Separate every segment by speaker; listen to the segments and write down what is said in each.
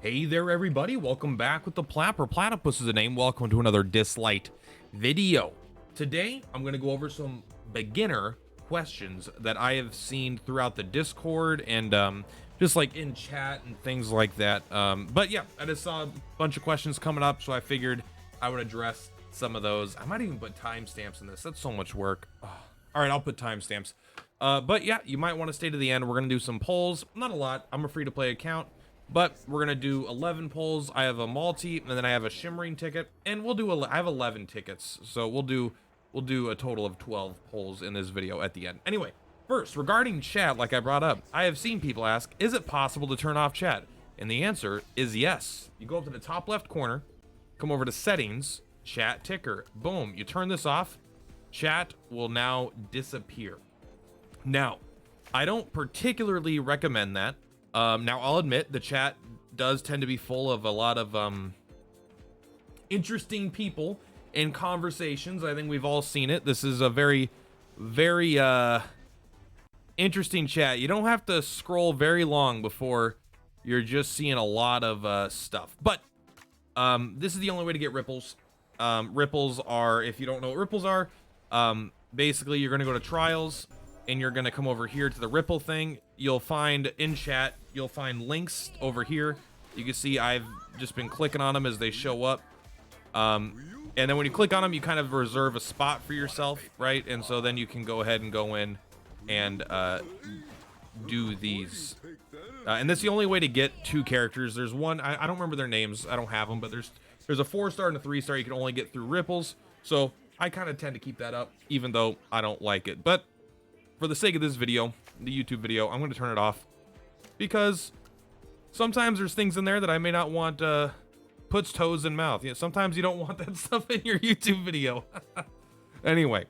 Speaker 1: Hey there, everybody. Welcome back with the Plat, or Platypus is the name. Welcome to another Dislyte video. Today, I'm going to go over some beginner questions that I have seen throughout the Discord and just like in chat and things like that. But yeah, I just saw a bunch of questions coming up, so I figured I would address some of those. I might even put timestamps in this. That's so much work. Oh. All right, I'll put timestamps. But yeah, you might want to stay to the end. We're going to do some polls. Not a lot. I'm a free-to-play account. But we're gonna do 11 polls. I have a multi, and then I have a shimmering ticket, and we'll do I have 11 tickets, so we'll do a total of 12 polls in this video at the end. Anyway, first, regarding chat, like I brought up, I have seen people ask, is it possible to turn off chat? And the answer is yes. You go up to the top left corner, come over to settings, chat ticker, boom, you turn this off, chat will now disappear. Now, I don't particularly recommend that. Now I'll admit the chat does tend to be full of a lot of interesting people in conversations. I think we've all seen it. This is a very interesting chat. You don't have to scroll very long before you're just seeing a lot of stuff. But this is the only way to get ripples. Ripples are, if you don't know what ripples are, basically you're going to go to trials and you're going to come over here to the ripple thing. You'll find in chat, you'll find links over here. You can see I've just been clicking on them as they show up. And then when you click on them, you kind of reserve a spot for yourself, right? And so then you can go ahead and go in and do these. And that's the only way to get two characters. There's one, I don't remember their names. I don't have them, but there's a 4-star and a 3-star you can only get through ripples. So I kind of tend to keep that up, even though I don't like it. But for the sake of this video, the YouTube video, I'm going to turn it off because sometimes there's things in there that I may not want puts toes in mouth. Yeah, sometimes you don't want that stuff in your YouTube video. Anyway,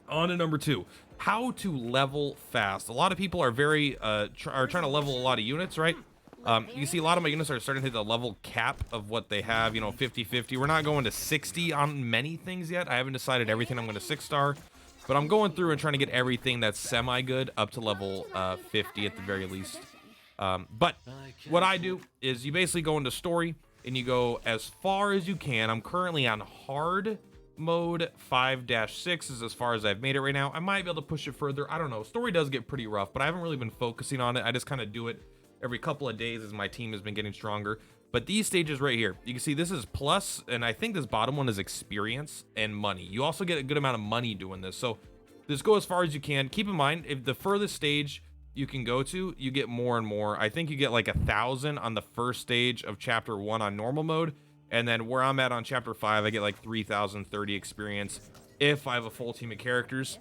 Speaker 1: on to number 2, how to level fast. A lot of people are very are trying to level a lot of units, right? You see a lot of my units are starting to hit the level cap of what they have, you know, 50-50. We're not going to 60 on many things yet. I haven't decided everything I'm going to 6-star. But I'm going through and trying to get everything that's semi-good up to level 50 at the very least. But what I do is you basically go into story and you go as far as you can. I'm currently on hard mode. 5-6 is as far as I've made it right now. I might be able to push it further. I don't know. Story does get pretty rough, but I haven't really been focusing on it. I just kind of do it every couple of days as my team has been getting stronger. But these stages right here, you can see this is plus, and I think this bottom one is experience and money. You also get a good amount of money doing this. So just go as far as you can. Keep in mind, if the furthest stage you can go to, you get more and more. I think you get like 1,000 on the first stage of chapter 1 on normal mode. And then where I'm at on chapter 5, I get like 3,030 experience if I have a full team of characters.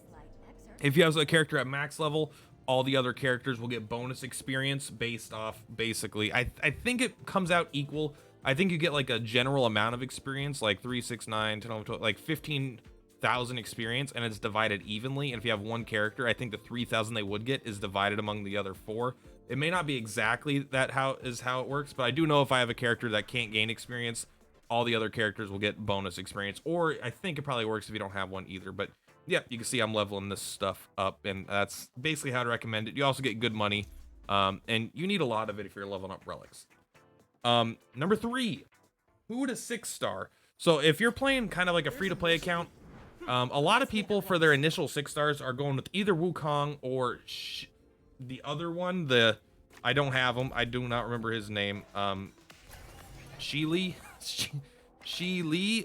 Speaker 1: If you have a character at max level, all the other characters will get bonus experience based off, basically, I think it comes out equal. I think you get like a general amount of experience, like 3, 6, 9, 10, 11, 12, like 15,000 experience, and it's divided evenly. And if you have one character, I think the 3,000 they would get is divided among the other 4. It may not be exactly that how it works, but I do know if I have a character that can't gain experience, all the other characters will get bonus experience. Or I think it probably works if you don't have one either. But yeah, you can see I'm leveling this stuff up, and that's basically how to recommend it. You also get good money, and you need a lot of it if you're leveling up relics. Number 3, who would a 6-star? So if you're playing kind of like a free-to-play account, a lot of people for their initial 6-stars are going with either Wukong or the other one. I don't have him. I do not remember his name. Shi Li.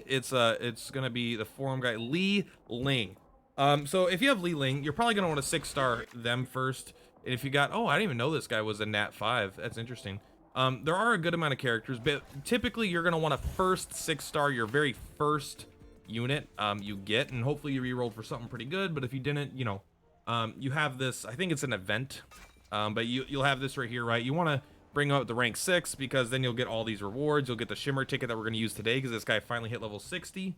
Speaker 1: It's gonna be the forum guy, Li Ling. So if you have Li Ling, you're probably gonna want to 6-star them first. And if you got, oh, I didn't even know this guy was a Nat 5. That's interesting. There are a good amount of characters, but typically you're gonna want to first 6-star your very first unit you get, and hopefully you re-rolled for something pretty good. But if you didn't, you know, you have this, I think it's an event, but you'll have this right here, right? You want to bring up the rank 6 because then you'll get all these rewards. You'll get the shimmer ticket that we're going to use today because this guy finally hit level 60.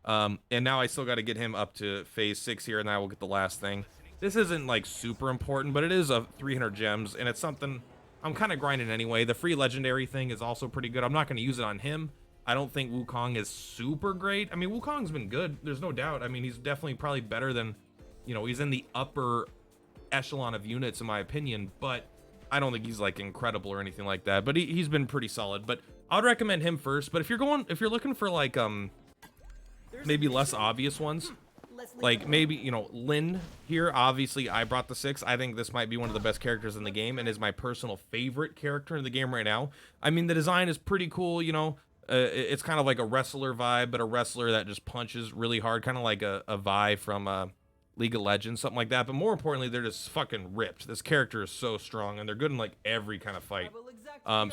Speaker 1: And now I still got to get him up to phase 6 here, and I will get the last thing. This isn't like super important, but it is a 300 gems, and it's something I'm kind of grinding anyway. The free legendary thing is also pretty good. I'm not going to use it on him. I don't think Wukong is super great. I mean, Wukong's been good. There's no doubt. I mean, he's definitely probably better than, you know, he's in the upper echelon of units in my opinion, but I don't think he's like incredible or anything like that, but he's been pretty solid. But I would recommend him first. But if you're looking for like maybe less obvious ones, like maybe, you know, Lynn here, obviously I brought the 6. I think this might be one of the best characters in the game and is my personal favorite character in the game right now. I mean, the design is pretty cool, you know. It's kind of like a wrestler vibe, but a wrestler that just punches really hard, kind of like a Vi from League of Legends, something like that. But more importantly, they're just fucking ripped. This character is so strong, and they're good in like every kind of fight.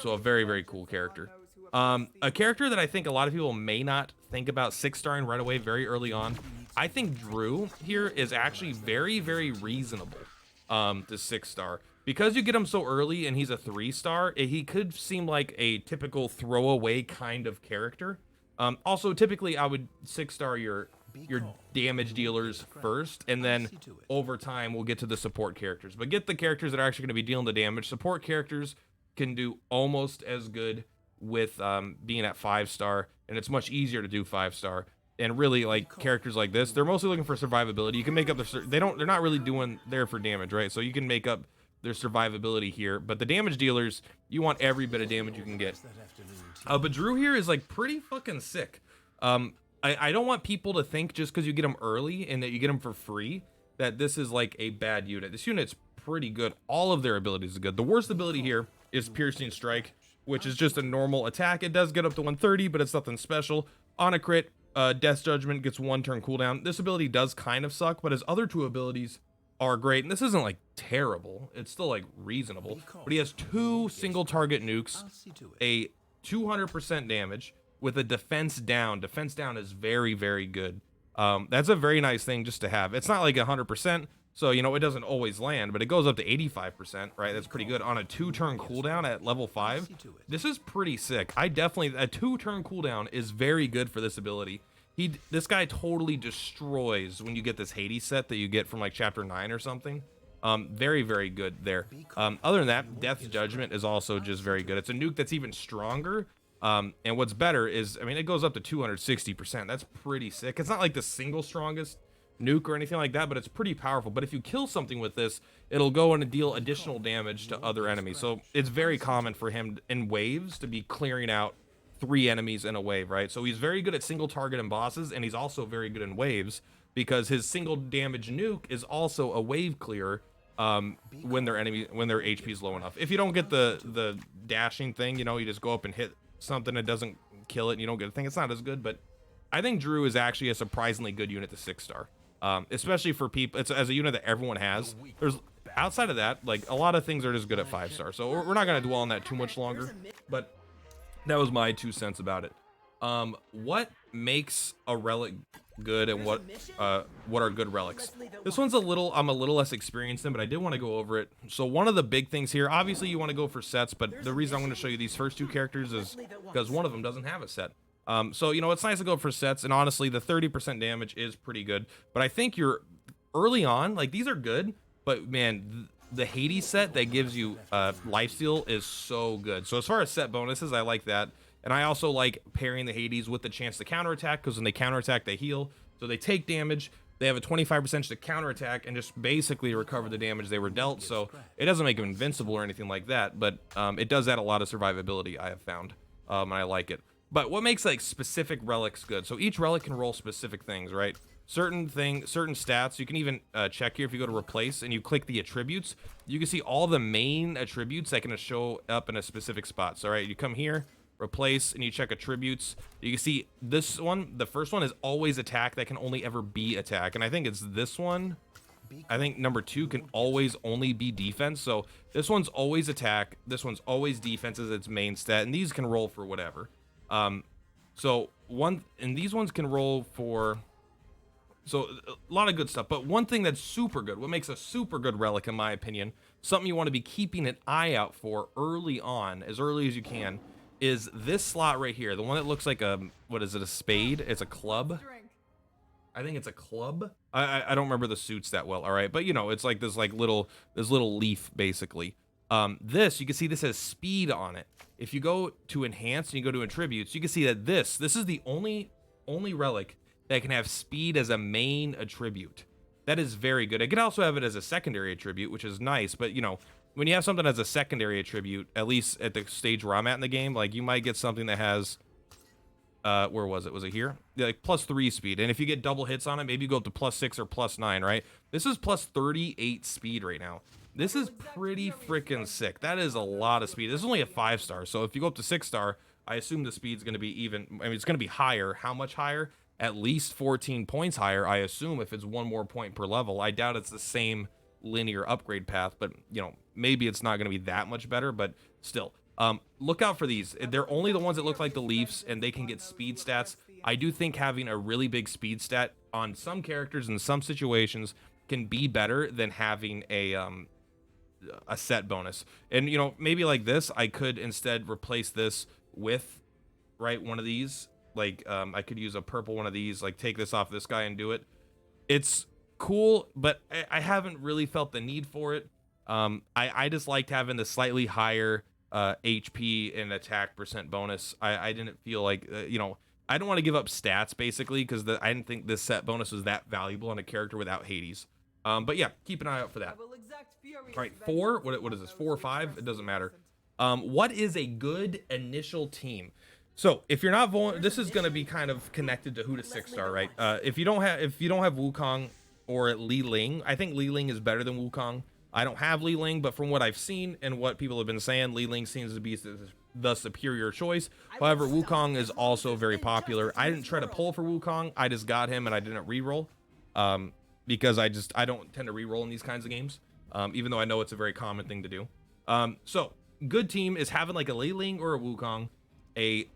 Speaker 1: So a very, very cool character. A character that I think a lot of people may not think about 6-starring right away, very early on. I think Drew here is actually very, very reasonable to 6-star. Because you get him so early and he's a 3-star, he could seem like a typical throwaway kind of character. Also, typically I would 6-star your damage dealers first, and then over time we'll get to the support characters. But get the characters that are actually going to be dealing the damage. Support characters can do almost as good with being at 5-star, and it's much easier to do 5-star. And really, like characters like this, they're mostly looking for survivability. You can make up they're not really doing there for damage, right? So you can make up their survivability here, but the damage dealers, you want every bit of damage you can get. But Drew here is like pretty fucking sick. I don't want people to think just because you get them early and that you get them for free that this is like a bad unit. This unit's pretty good. All of their abilities are good. The worst ability here is Piercing Strike, which is just a normal attack. It does get up to 130, but it's nothing special. On a crit, Death Judgment gets 1 turn cooldown. This ability does kind of suck, but his other 2 abilities are great. And this isn't like terrible. It's still like reasonable. But he has 2 single target nukes, a 200% damage with a defense down. Defense down is very, very good. That's a very nice thing just to have. It's not like 100%. So, you know, it doesn't always land, but it goes up to 85%, right? That's pretty good. On a 2-turn cooldown at level 5, this is pretty sick. A 2-turn cooldown is very good for this ability. This guy totally destroys when you get this Hades set that you get from like chapter 9 or something. Very, very good there. Other than that, Death's Judgment is also just very good. It's a nuke that's even stronger. And what's better is, I mean, it goes up to 260%. That's pretty sick. It's not like the single strongest nuke or anything like that, but it's pretty powerful. But if you kill something with this, it'll go and deal additional damage to other enemies. So it's very common for him in waves to be clearing out 3 enemies in a wave, right? So he's very good at single target and bosses, and he's also very good in waves because his single damage nuke is also a wave clear when their HP is low enough. If you don't get the dashing thing, you know, you just go up and hit something that doesn't kill it and you don't get a thing, it's not as good. But I think Drew is actually a surprisingly good unit to 6-star. Especially for people, it's as a unit that everyone has. There's outside of that, like a lot of things are just good at 5-star. So we're not going to dwell on that too much longer, but that was my 2 cents about it. What makes a relic good and what are good relics? This one's I'm a little less experienced in, but I did want to go over it. So one of the big things here, obviously you want to go for sets, but the reason I'm going to show you these first 2 characters is because one of them doesn't have a set. So, you know, it's nice to go for sets, and honestly, the 30% damage is pretty good. But I think you're early on, like, these are good, but man, the Hades set that gives you lifesteal is so good. So as far as set bonuses, I like that. And I also like pairing the Hades with the chance to counterattack, because when they counterattack, they heal. So they take damage, they have a 25% to counterattack, and just basically recover the damage they were dealt. So it doesn't make them invincible or anything like that, but it does add a lot of survivability, I have found, and I like it. But what makes like specific relics good? So each relic can roll specific things, right? Certain stats. You can even check here if you go to replace and you click the attributes. You can see all the main attributes that can show up in a specific spot. So, right, you come here, replace, and you check attributes. You can see this one. The first one is always attack. That can only ever be attack. And I think it's this one. I think number 2 can always only be defense. So this one's always attack. This one's always defense as its main stat. And these can roll for whatever. And these ones can roll for, so a lot of good stuff. But one thing that's super good, what makes a super good relic, in my opinion, something you want to be keeping an eye out for early on, as early as you can, is this slot right here. The one that looks like a, what is it, a spade? It's a club. I think it's a club. I don't remember the suits that well, all right? But, you know, it's like this little leaf, basically. This, you can see this has speed on it. If you go to enhance and you go to attributes, you can see that this is the only relic that can have speed as a main attribute. That is very good. I could also have it as a secondary attribute, which is nice, but you know, when you have something as a secondary attribute, at least at the stage where I'm at in the game, like you might get something that has, where was it? Was it here? Yeah, like +3 speed. And if you get double hits on it, maybe you go up to +6 or +9, right? This is +38 speed right now. This is pretty freaking sick. That is a lot of speed. This is only a 5-star. So if you go up to 6-star, I assume the speed's going to be even. I mean, it's going to be higher. How much higher? At least 14 points higher, I assume, if it's 1 more point per level. I doubt it's the same linear upgrade path, but, you know, maybe it's not going to be that much better, but still. Look out for these. They're only the ones that look like the Leafs, and they can get speed stats. I do think having a really big speed stat on some characters in some situations can be better than having a set bonus. And, you know, maybe like this, I could instead replace this with, right, one of these. Like, I could use a purple one of these, like take this off this guy and do it. It's cool, but I haven't really felt the need for it. I just liked having the slightly higher HP and attack percent bonus. I didn't feel like, you know, I don't want to give up stats basically because I didn't think this set bonus was that valuable on a character without Hades. But yeah, keep an eye out for that. All right, 4. What is this? 4 or 5? It doesn't matter. What is a good initial team? So if you're not this is going to be kind of connected to who to 6-star, right? If you don't have Wukong or Li Ling, I think Li Ling is better than Wukong. I don't have Li Ling, but from what I've seen and what people have been saying, Li Ling seems to be the superior choice. However, Wukong is also very popular. I didn't try to pull for Wukong. I just got him and I didn't reroll because I don't tend to reroll in these kinds of games, even though I know it's a very common thing to do. So good team is having like a Li Ling or a Wukong, a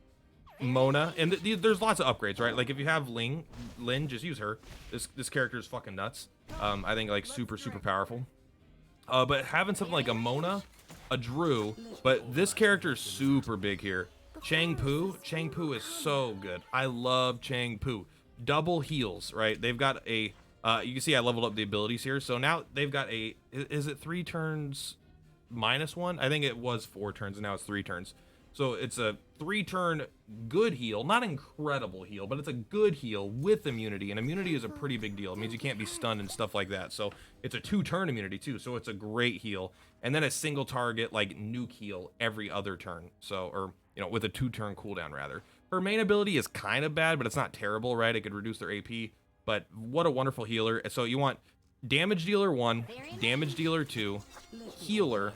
Speaker 1: Mona, and there's lots of upgrades, right? Like if you have Lin, just use her. This character is fucking nuts. I think like super powerful. But having something like a Mona, a Drew, but this character is super big here. Chang Pu is so good. I love Chang Pu. Double heals, right? They've got a you can see I leveled up the abilities here. So now they've got a, is it 3 turns -1? I think it was 4 turns and now it's 3 turns. So it's a 3-turn good heal, not incredible heal, but it's a good heal with immunity, and immunity is a pretty big deal. It means you can't be stunned and stuff like that. So it's a 2-turn immunity too, so it's a great heal. And then a single target like nuke heal every other turn. So, or you know, with a 2-turn cooldown rather. Her main ability is kind of bad, but it's not terrible, right? It could reduce their AP, but what a wonderful healer. So you want damage dealer 1, damage dealer 2, healer.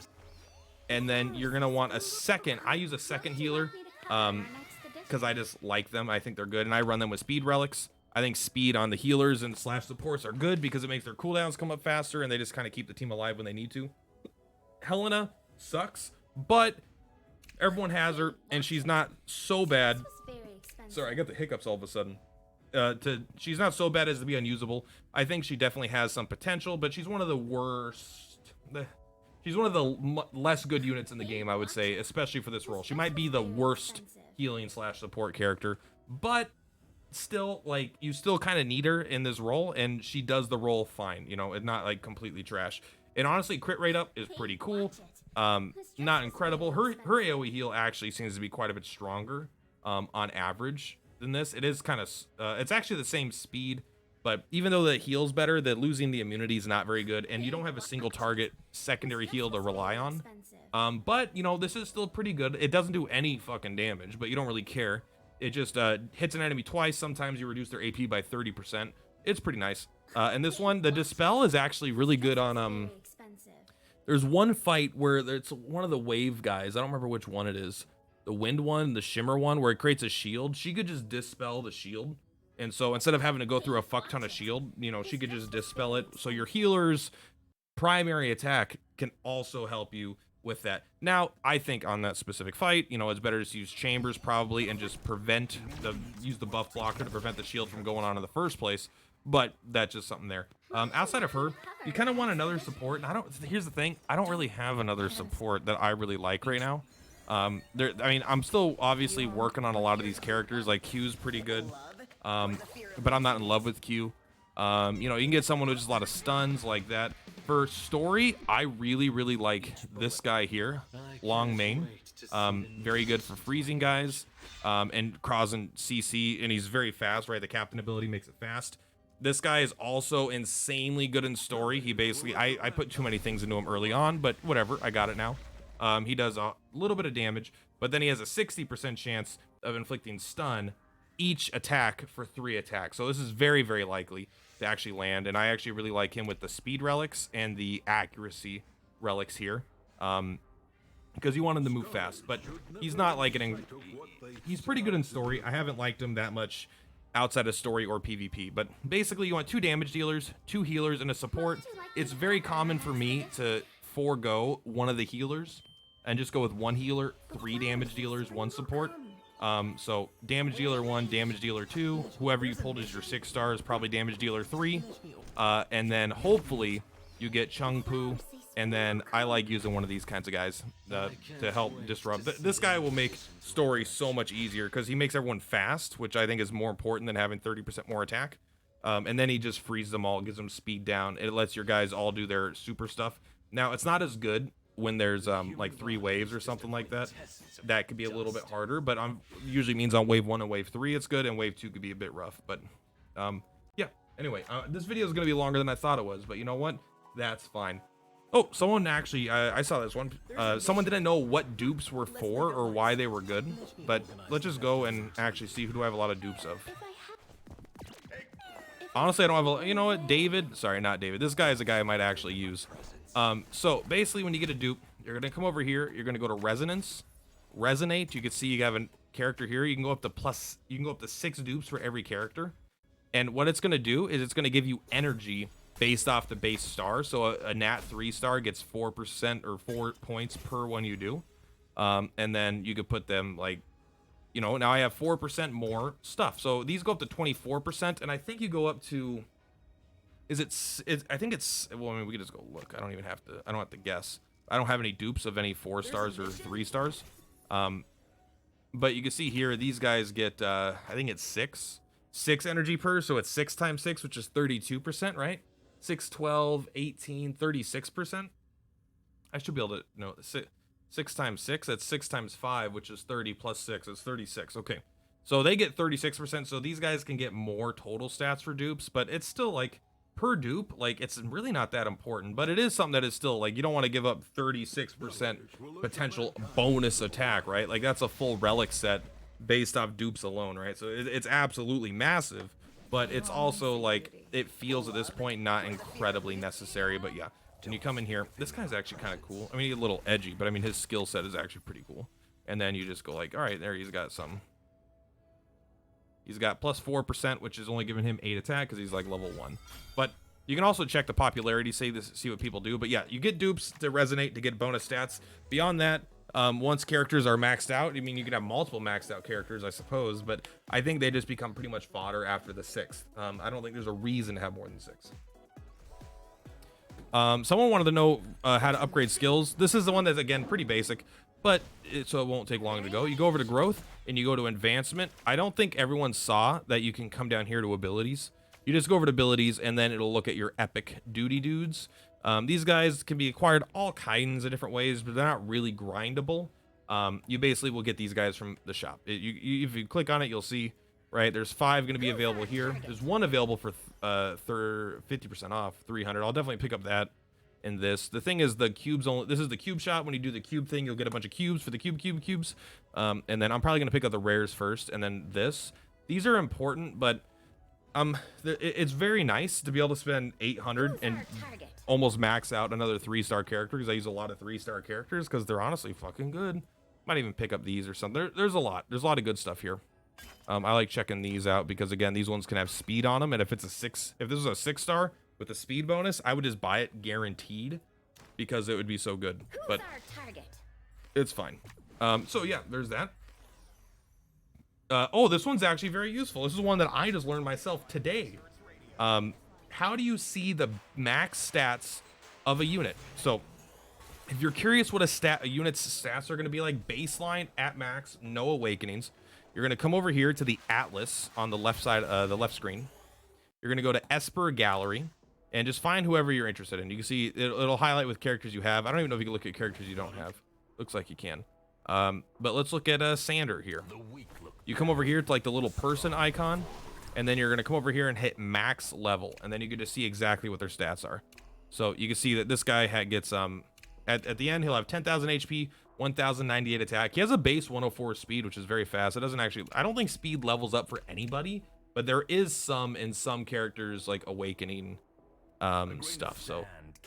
Speaker 1: And then you're going to want a second. I use a second healer because I just like them. I think they're good. And I run them with speed relics. I think speed on the healers and / supports are good because it makes their cooldowns come up faster and they just kind of keep the team alive when they need to. Helena sucks, but everyone has her and she's not so bad. Sorry, I got the hiccups all of a sudden. She's not so bad as to be unusable. I think she definitely has some potential, but she's one of the worst. She's one of the less good units in the game, I would say, especially for this role. She might be the worst healing / support character, but still, like, you still kind of need her in this role, and she does the role fine, you know, it's not, like, completely trash. And honestly, crit rate up is pretty cool. Not incredible. Her AoE heal actually seems to be quite a bit stronger on average than this. It is kind of, it's actually the same speed. But even though the heal's better, that losing the immunity is not very good, and you don't have a single target secondary heal to rely on. But, you know, this is still pretty good. It doesn't do any fucking damage, but you don't really care. It just hits an enemy twice. Sometimes you reduce their AP by 30%. It's pretty nice. And this one, the Dispel is actually really good on... There's one fight where it's one of the wave guys. I don't remember which one it is. The wind one, the shimmer one, where it creates a shield. She could just dispel the shield. And so instead of having to go through a fuck ton of shield, you know, she could just dispel it. So your healer's primary attack can also help you with that. Now, I think on that specific fight, you know, it's better to use chambers probably and just use the buff blocker to prevent the shield from going on in the first place. But that's just something there. Outside of her, you kind of want another support. And here's the thing, I don't really have another support that I really like right now. I mean, I'm still obviously working on a lot of these characters. Like Q's pretty good. But I'm not in love with Q. You know, you can get someone with just a lot of stuns like that. For story, I really like this guy here, Long Mane. Very good for freezing guys, and causing CC, and he's very fast, right? The captain ability makes it fast. This guy is also insanely good in story. He basically, I put too many things into him early on, but whatever, I got it now. He does a little bit of damage, but then he has a 60% chance of inflicting stun each attack for 3 attacks. So this is very, very likely to actually land, and I actually really like him with the speed relics and the accuracy relics here. Because you want him to move fast, but he's not like he's pretty good in story. I haven't liked him that much outside of story or PvP, but basically you want 2 damage dealers, 2 healers, and a support. It's very common for me to forego one of the healers and just go with 1 healer, 3 damage dealers, 1 support. So damage dealer 1, damage dealer 2, whoever you pulled as your 6 star is probably damage dealer 3, and then hopefully you get Chung Pu. And then I like using one of these kinds of guys to help disrupt. This guy will make story so much easier because he makes everyone fast, which I think is more important than having 30% more attack. And then he just frees them all, gives them speed down. It lets your guys all do their super stuff. Now, it's not as good when there's like 3 waves or something like that. That could be a little bit harder, but usually means on wave 1 and wave 3 it's good, and wave 2 could be a bit rough. But yeah, anyway, this video is going to be longer than I thought it was, but you know what? That's fine. Oh, someone actually, I saw this one. Someone didn't know what dupes were for or why they were good, but let's just go and actually see who do I have a lot of dupes of. Honestly, I don't have you know what, David, sorry, not David. This guy is a guy I might actually use. So basically when you get a dupe, you're going to come over here, you're going to go to resonance, resonate. You can see you have a character here. You can go up to 6 dupes for every character. And what it's going to do is it's going to give you energy based off the base star. So a nat 3 star gets 4% or 4 points per one you do. And then you could put them like, you know, now I have 4% more stuff. So these go up to 24%, and I think you go up to, I think it's, well, I mean, we can just go look. I don't have to guess. I don't have any dupes of any 4 stars or 3 stars. But you can see here, these guys get, I think it's 6 energy per, so it's 6 times 6, which is 32%, right? 6, 12, 18, 36%. I should be able to know. 6 times 6, that's 6 times 5, which is 30 plus 6, it's 36. Okay, so they get 36%. So these guys can get more total stats for dupes, but it's still like per dupe, like it's really not that important. But it is something that is still like, you don't want to give up 36% potential bonus attack, right? Like that's a full relic set based off dupes alone, right? So it's absolutely massive. But it's also like, it feels at this point not incredibly necessary. But yeah, when you come in here, this guy's actually kind of cool. I mean, he's a little edgy, but I mean, his skill set is actually pretty cool. And then you just go like, all right, there, he's got some. He's got plus 4%, which is only giving him 8 attack because he's like level 1. But you can also check the popularity, see what people do. But yeah, you get dupes to resonate to get bonus stats. Beyond that, once characters are maxed out, I mean, you could have multiple maxed out characters, I suppose, but I think they just become pretty much fodder after the 6th. I don't think there's a reason to have more than 6. Someone wanted to know how to upgrade skills. This is the one that's, again, pretty basic, but so it won't take long to go. You go over to growth and you go to advancement. I don't think everyone saw that you can come down here to abilities. You just go over to abilities and then it'll look at your epic duty dudes. These guys can be acquired all kinds of different ways, but they're not really grindable. You basically will get these guys from the shop. If you click on it, you'll see, right, there's 5 going to be available here. There's 1 available for 50% off, 300. I'll definitely pick up that in this. The thing is, the cubes only, this is the cube shop. When you do the cube thing, you'll get a bunch of cubes for the cubes. And then I'm probably going to pick up the rares first, and then this. These are important, but it's very nice to be able to spend 800 and almost max out another 3-star character, because I use a lot of 3-star characters because they're honestly fucking good. Might even pick up these or something. There's a lot of good stuff here. I like checking these out because, again, these ones can have speed on them, and if this is a 6-star with a speed bonus, I would just buy it guaranteed because it would be so good. But it's fine. So yeah, there's that. Oh, this one's actually very useful. This is one that I just learned myself today. How do you see the max stats of a unit? So if you're curious what a unit's stats are going to be like, baseline at max, no awakenings, you're going to come over here to the atlas on the left side, the left screen. You're going to go to Esper Gallery and just find whoever you're interested in. You can see it'll highlight with characters you have. I don't even know if you can look at characters you don't have. Looks like you can. But let's look at Sander here. You come over here to like the little person icon, and then you're gonna come over here and hit max level, and then you get to see exactly what their stats are. So you can see that this guy gets at the end he'll have 10,000 HP, 1,098 attack. He has a base 104 speed, which is very fast. It doesn't actually, I don't think speed levels up for anybody, but there is some in some characters like awakening stuff. So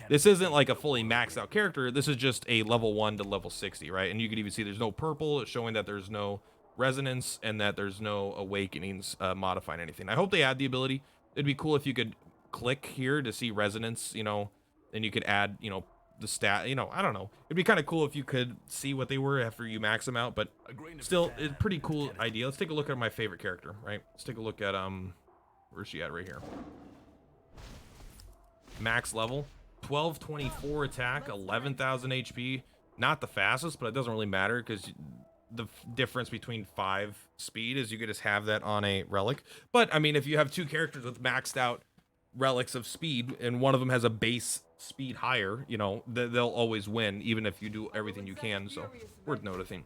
Speaker 1: this isn't like a fully maxed out character. This is just a level 1 to level 60, right? And you can even see there's no purple, showing that there's no resonance and that there's no awakenings modifying anything. I hope they add the ability. It'd be cool if you could click here to see resonance, you know, and you could add, you know, the stat, you know, I don't know. It'd be kind of cool if you could see what they were after you max them out, but still, it's a pretty cool idea. Let's take a look at my favorite character, right? Let's take a look at, where's she at? Right here. Max level, 1224 attack, 11,000 HP. Not the fastest, but it doesn't really matter because the difference between 5 speed is you could just have that on a relic. But I mean, if you have two characters with maxed out relics of speed and one of them has a base speed higher, you know, they'll always win even if you do everything you can. So worth noticing.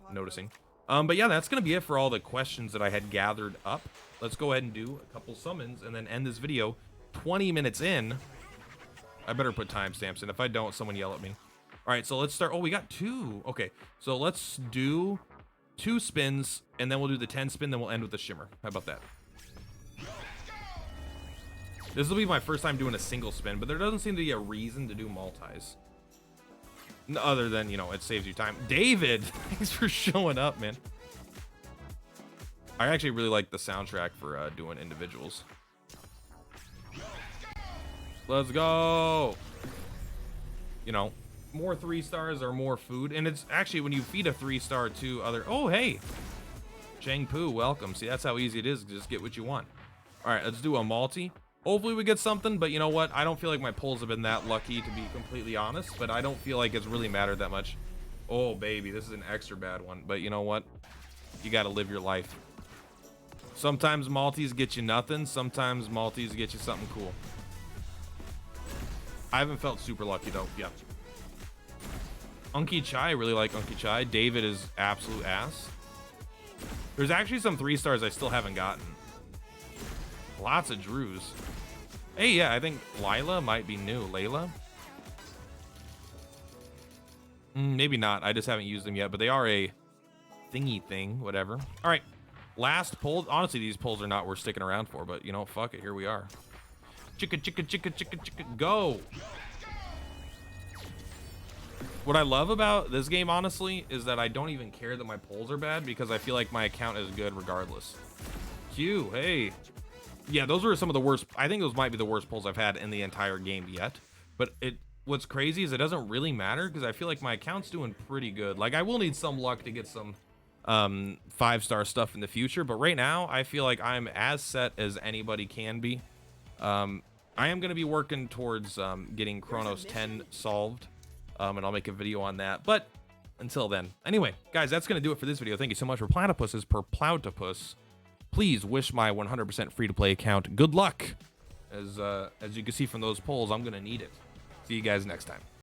Speaker 1: But yeah, that's gonna be it for all the questions that I had gathered up. Let's go ahead and do a couple summons and then end this video. 20 minutes in. I better put timestamps in. If I don't, someone yell at me. All right, so let's start. Oh, we got 2. Okay, so let's do 2 spins and then we'll do the 10 spin, then we'll end with the shimmer. How about that? This will be my first time doing a single spin, but there doesn't seem to be a reason to do multis. Other than, you know, it saves you time. David, thanks for showing up, man. I actually really like the soundtrack for doing individuals. Let's go. You know, more 3 stars or more food. And it's actually when you feed a 3-star to other... Oh, hey. Chang Pu, welcome. See, that's how easy it is. Just get what you want. All right, let's do a multi. Hopefully we get something, but you know what? I don't feel like my pulls have been that lucky, to be completely honest, but I don't feel like it's really mattered that much. Oh, baby, this is an extra bad one, but you know what? You got to live your life. Sometimes multis get you nothing. Sometimes multis get you something cool. I haven't felt super lucky, though. Yeah. Unky Chai, I really like Unky Chai. David is absolute ass. There's actually some 3-stars I still haven't gotten. Lots of Drews. Hey, yeah, I think Lila might be new. Layla? Maybe not. I just haven't used them yet, but they are a thingy thing, whatever. All right, last pull. Honestly, these pulls are not worth sticking around for, but you know, fuck it. Here we are. Chicka, chicka, chicka, chicka, chicka, go. What I love about this game, honestly, is that I don't even care that my pulls are bad because I feel like my account is good regardless. Q, hey. Yeah, those were some of the worst. I think those might be the worst pulls I've had in the entire game yet. But what's crazy is it doesn't really matter because I feel like my account's doing pretty good. Like, I will need some luck to get some 5-star stuff in the future. But right now, I feel like I'm as set as anybody can be. I am going to be working towards getting Chronos 10 solved. And I'll make a video on that. But until then. Anyway, guys, that's going to do it for this video. Thank you so much for platypuses per platypus. Please wish my 100% free-to-play account good luck. As you can see from those polls, I'm going to need it. See you guys next time.